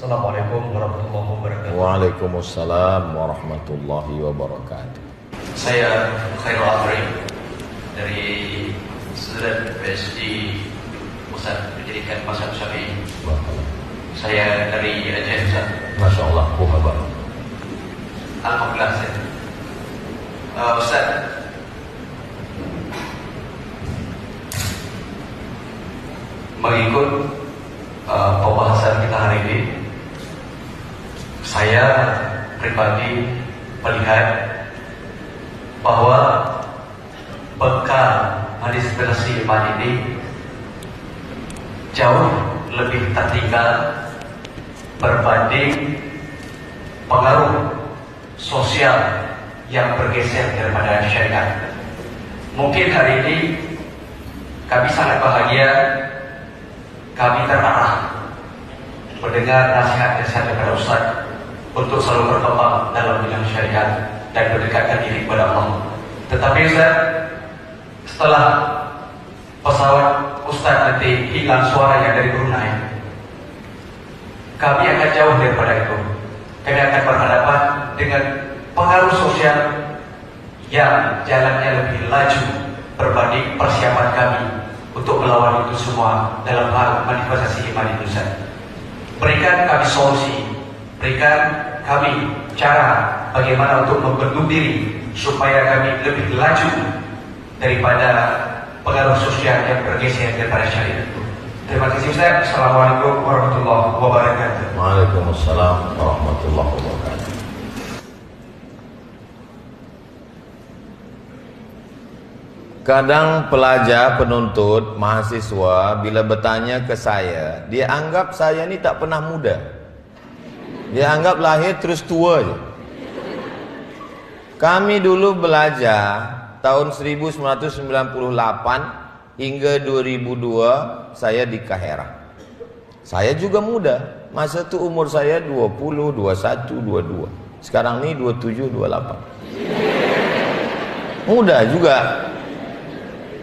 Assalamualaikum warahmatullahi wabarakatuh. Waalaikumsalam warahmatullahi wabarakatuh. Saya Khairul Afri dari Student PhD Pusat Pendidikan Mazhab Syafi'i. Saya dari Aceh, Ustaz. Masya Allah, buhaba. Alhamdulillah, saya. Ustaz, mengikut pembahasan kita hari ini, saya pribadi melihat bahwa bekal administrasi iman ini jauh lebih tertinggal berbanding pengaruh sosial yang bergeser daripada syariat. Mungkin hari ini kami sangat bahagia, kami terarah mendengar nasihat-nasihat daripada Ustaz untuk selalu berkembang dalam bidang syariat dan mendekatkan diri kepada Allah. Tetapi Ustaz, setelah pesawat Ustaz nanti hilang suaranya dari Brunei, kami akan jauh daripada itu. Kami akan berhadapan dengan pengaruh sosial yang jalannya lebih laju berbanding persiapan kami untuk melawan itu semua dalam hal manifestasi iman itu, Ustaz. Berikan kami solusi, berikan kami cara bagaimana untuk membentuk diri supaya kami lebih laju daripada pengaruh sosial yang bergeser daripada syariat itu. Terima kasih Ustaz. Assalamualaikum warahmatullahi wabarakatuh. Waalaikumsalam warahmatullahi wabarakatuh. Kadang pelajar, penuntut, mahasiswa bila bertanya ke saya, dia anggap saya ni tak pernah muda. Dia anggap lahir terus tua je. Kami dulu belajar tahun 1998 hingga 2002 saya di Kahera. Saya juga muda. Masa tu umur saya 20, 21, 22. Sekarang ni 27, 28. Muda juga.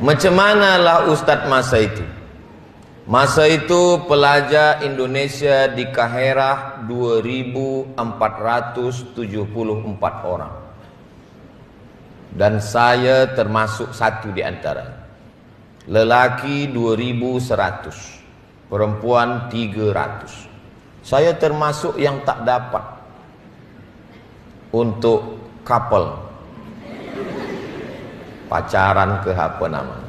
Macam manalah Ustadz masa itu? Masa itu pelajar Indonesia di Kahera 2.474 orang. Dan saya termasuk satu di antara. Lelaki 2.100, perempuan 300. Saya termasuk yang tak dapat untuk couple, pacaran ke apa namanya.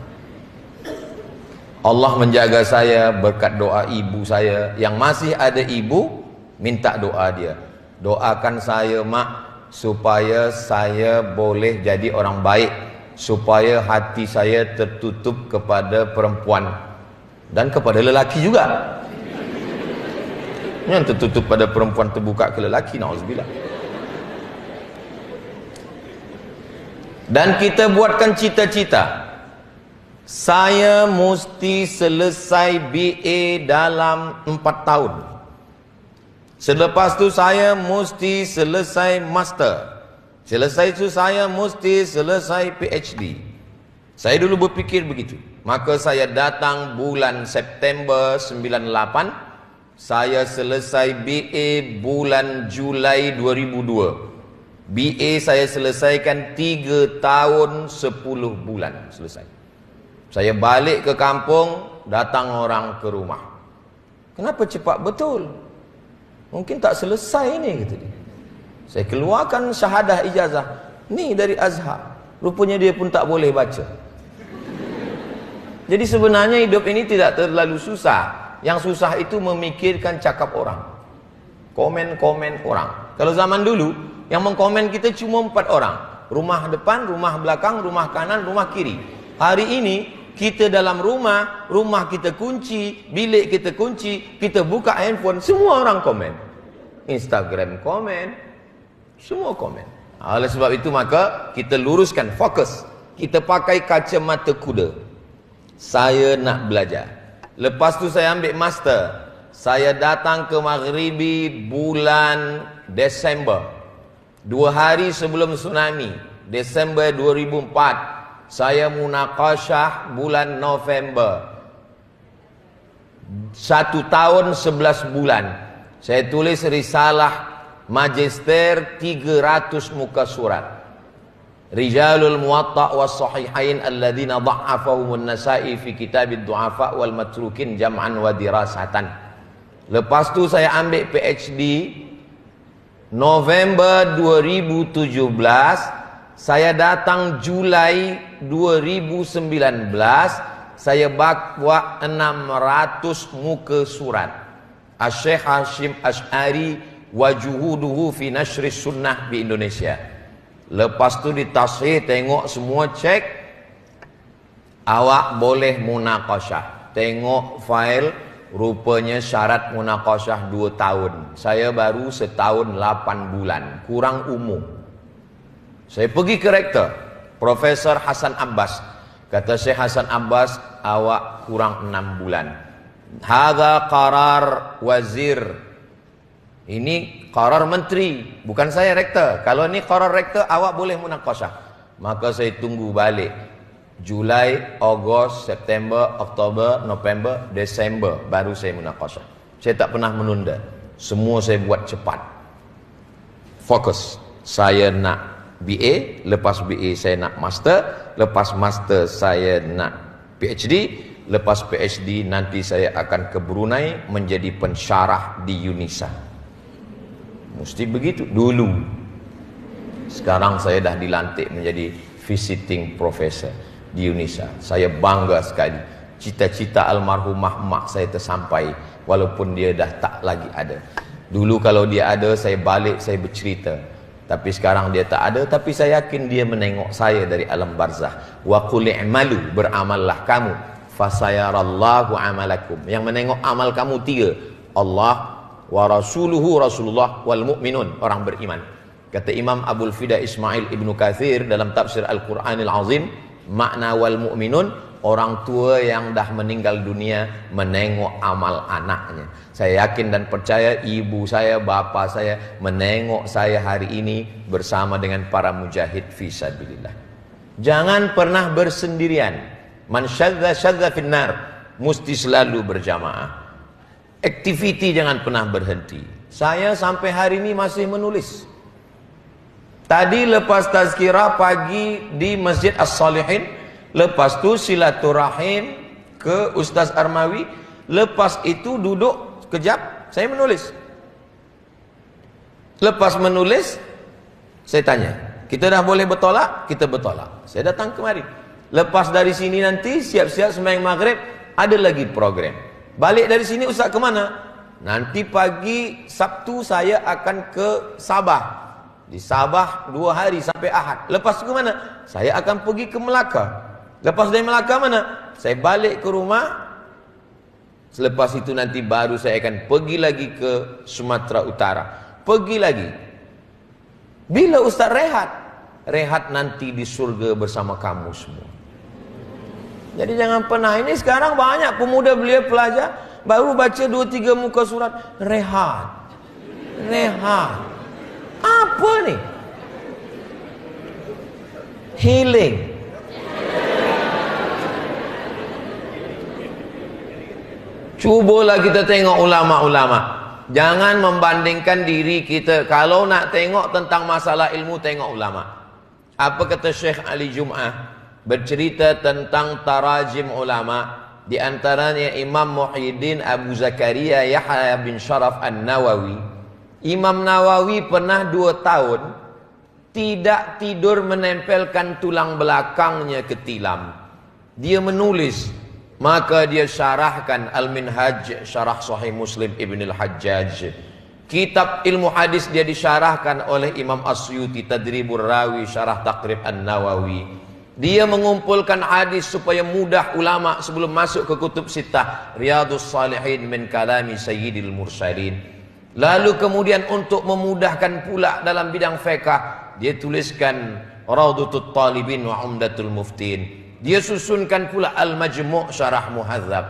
Allah menjaga saya berkat doa ibu saya. Yang masih ada ibu, minta doa dia. Doakan saya mak, supaya saya boleh jadi orang baik, supaya hati saya tertutup kepada perempuan dan kepada lelaki juga. Yang tertutup pada perempuan terbuka ke lelaki, na'udzubillah. Dan kita buatkan cita-cita, saya mesti selesai BA dalam 4 tahun. Selepas tu saya mesti selesai master. Selesai itu saya mesti selesai PhD. Saya dulu berfikir begitu. Maka saya datang bulan September 98. Saya selesai BA bulan Julai 2002. BA saya selesaikan 3 tahun 10 bulan selesai. Saya balik ke kampung, datang orang ke rumah. Kenapa cepat betul? Mungkin tak selesai ni, kata dia. Saya keluarkan syahadah ijazah. Ni dari Azhar. Rupanya dia pun tak boleh baca. Jadi sebenarnya hidup ini tidak terlalu susah. Yang susah itu memikirkan cakap orang, komen-komen orang. Kalau zaman dulu, yang mengkomen kita cuma 4 orang. Rumah depan, rumah belakang, rumah kanan, rumah kiri. Hari ini kita dalam rumah, rumah kita kunci, bilik kita kunci, kita buka handphone, semua orang komen. Instagram komen, semua komen. Oleh sebab itu maka kita luruskan, fokus. Kita pakai kacamata kuda. Saya nak belajar. Lepas tu saya ambil master. Saya datang ke Maghribi bulan Desember, 2 hari sebelum tsunami, Desember 2004. Saya munaqasyah bulan November. 1 tahun 11 bulan. Saya tulis risalah magister 300 muka surat. Rijalul Muwatta was Sahihain alladzina dha'afahum an-Nasa'i fi kitabid du'afa wal matrukin jam'an wa dirasatan. Lepas tu saya ambil PhD November 2017, saya datang Julai 2019, saya bawa 600 muka surat. Asy-Syaikh Hasyim Asy'ari wa juhuduhu fi nashri sunnah di Indonesia. Lepas tu ditashih, tengok semua, cek, awak boleh munaqasyah. Tengok file, rupanya syarat munaqasyah 2 tahun. Saya baru setahun 8 bulan, kurang umum. Saya pergi ke rektor, Profesor Hasan Abbas. Kata Syekh Hasan Abbas, awak kurang 6 bulan. Hadza qarar wazir. Ini qarar menteri, bukan saya rektor. Kalau ini qarar rektor, awak boleh munaqasyah. Maka saya tunggu balik. Julai, Ogos, September, Oktober, November, Desember, baru saya munaqasyah. Saya tak pernah menunda. Semua saya buat cepat. Fokus. Saya nak BA, lepas BA saya nak master, lepas master saya nak PhD, lepas PhD nanti saya akan ke Brunei menjadi pensyarah di UNISA. Mesti begitu dulu. Sekarang saya dah dilantik menjadi visiting professor di UNISA. Saya bangga sekali. Cita-cita almarhumah mak saya tersampai walaupun dia dah tak lagi ada. Dulu kalau dia ada, saya balik, saya bercerita. Tapi sekarang dia tak ada, tapi saya yakin dia menengok saya dari alam barzah. Wa qul i'malu, beramallah kamu, fasayarallahu amalakum. Yang menengok amal kamu 3. Allah wa rasuluhu, Rasulullah, wal mu'minun, orang beriman. Kata Imam Abul Fida Ismail Ibnu Katsir dalam tafsir Al-Qur'anil Azim, makna wal mu'minun, orang tua yang dah meninggal dunia menengok amal anaknya. Saya yakin dan percaya ibu saya, bapa saya menengok saya hari ini bersama dengan para mujahid fisabilillah. Jangan pernah bersendirian. Man syadza syadza finnar, mesti selalu berjamaah. Aktiviti jangan pernah berhenti. Saya sampai hari ini masih menulis. Tadi lepas tazkirah pagi di Masjid As-Salihin, lepas tu silaturahim ke Ustaz Armawi, lepas itu duduk kejap, saya menulis. Lepas menulis, saya tanya, kita dah boleh bertolak? Kita bertolak. Saya datang kemari. Lepas dari sini nanti siap-siap sembahyang maghrib, ada lagi program. Balik dari sini Ustaz ke mana? Nanti pagi Sabtu saya akan ke Sabah. Di Sabah 2 hari sampai Ahad. Lepas ke mana? Saya akan pergi ke Melaka. Lepas dari Melaka mana? Saya balik ke rumah. Selepas itu nanti baru saya akan pergi lagi ke Sumatera Utara. Pergi lagi. Bila Ustaz rehat? Rehat nanti di surga bersama kamu semua. Jadi jangan pernah. Ini sekarang banyak pemuda belia pelajar baru baca 2-3 muka surat, rehat. Rehat. Apa ni? Healing. Cubalah kita tengok ulama-ulama. Jangan membandingkan diri kita. Kalau nak tengok tentang masalah ilmu, tengok ulama. Apa kata Syekh Ali Jum'ah? Bercerita tentang tarajim ulama, di antaranya Imam Muhyiddin Abu Zakaria Yahya bin Sharaf An-Nawawi. Imam Nawawi pernah 2 tahun tidak tidur menempelkan tulang belakangnya ke tilam. Dia menulis, maka dia syarahkan Al-Minhaj Syarah Sahih Muslim Ibn Al-Hajjaj. Kitab ilmu hadis dia disyarahkan oleh Imam Asyuti Tadribur Rawi Syarah Taqrib An-Nawawi. Dia mengumpulkan hadis supaya mudah ulama sebelum masuk ke kutub sittah. Riyadhus Salihin min kalami Sayyidil Mursalin. Lalu kemudian untuk memudahkan pula dalam bidang fiqh, dia tuliskan Raudhatut Talibin wa Umdatul Muftin. Dia susunkan pula Al-Majmu' Syarah Muhadzab.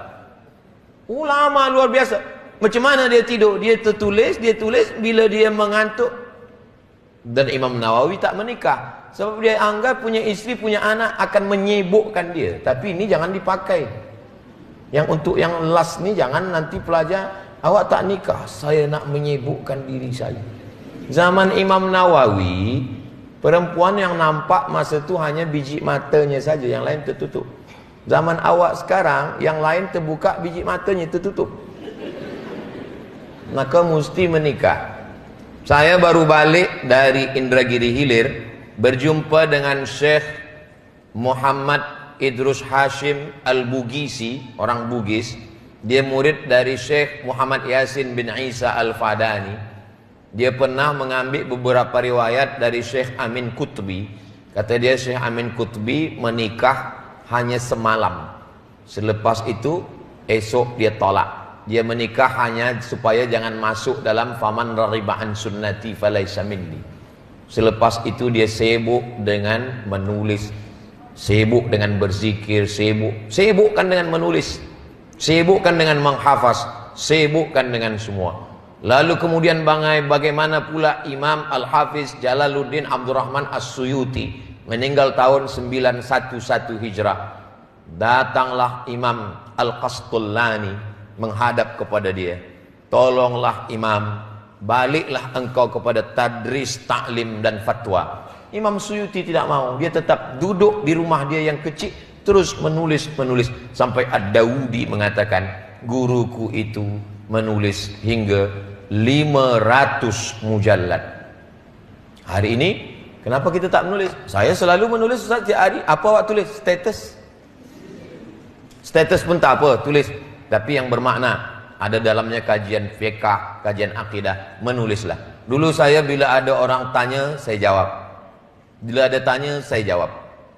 Ulama luar biasa. Macam mana dia tidur? Dia tertulis, dia tulis bila dia mengantuk. Dan Imam Nawawi tak menikah. Sebab dia anggap punya isteri, punya anak akan menyibukkan dia. Tapi ini jangan dipakai. Yang untuk yang last ni jangan nanti pelajar awak tak nikah, saya nak menyibukkan diri saya. Zaman Imam Nawawi, perempuan yang nampak masa itu hanya biji matanya saja, yang lain tertutup. Zaman awak sekarang, yang lain terbuka, biji matanya tertutup. Maka mesti menikah. Saya baru balik dari Indragiri Hilir, berjumpa dengan Syekh Muhammad Idrus Hashim Al-Bugisi, orang Bugis. Dia murid dari Syekh Muhammad Yasin bin Isa Al-Fadani. Dia pernah mengambil beberapa riwayat dari Syekh Amin Qutbi. Kata dia Syekh Amin Qutbi menikah hanya semalam. Selepas itu esok dia tolak. Dia menikah hanya supaya jangan masuk dalam faman raghiba an sunnati falaysa minni. Selepas itu dia sibuk dengan menulis, sibuk dengan berzikir, sibukkan dengan menulis, sibukkan dengan menghafaz, sibukkan dengan semua. Lalu kemudian bagaimana pula Imam Al-Hafiz Jalaluddin Abdurrahman As-Suyuti meninggal tahun 911 Hijrah. Datanglah Imam Al-Qastullani menghadap kepada dia. Tolonglah imam, baliklah engkau kepada tadris, taklim dan fatwa. Imam Suyuti tidak mau. Dia tetap duduk di rumah dia yang kecil, terus menulis sampai Ad-Dawudi mengatakan, guruku itu menulis hingga 500 mujallad. Hari ini kenapa kita tak menulis? Saya selalu menulis setiap hari. Apa awak tulis? Status pun tak apa, tulis. Tapi yang bermakna, ada dalamnya kajian fiqh, kajian akidah, menulislah. Dulu saya bila ada orang tanya, saya jawab. Bila ada tanya, saya jawab.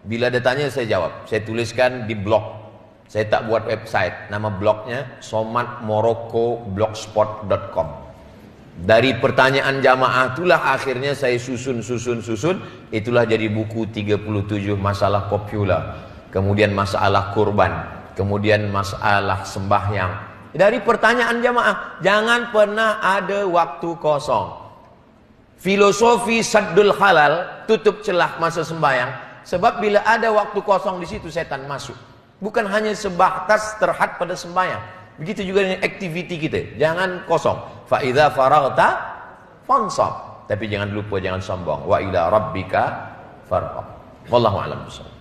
Bila ada tanya, saya jawab. Saya tuliskan di blog. Saya tak buat website. Nama blognya somatmoroccoblogspot.com. Dari pertanyaan jamaah itulah akhirnya saya susun. Itulah jadi buku 37 masalah populer. Kemudian masalah kurban. Kemudian masalah sembahyang. Dari pertanyaan jamaah, jangan pernah ada waktu kosong. Filosofi saddul halal, tutup celah masa sembahyang. Sebab bila ada waktu kosong di situ setan masuk. Bukan hanya sebatas terhad pada sembahyang. Begitu juga dengan aktiviti kita. Jangan kosong. Fa idza faraghta fansab. Tapi jangan lupa, jangan sombong. Wa ila rabbika farghab. Wallahu a'lam bishawab.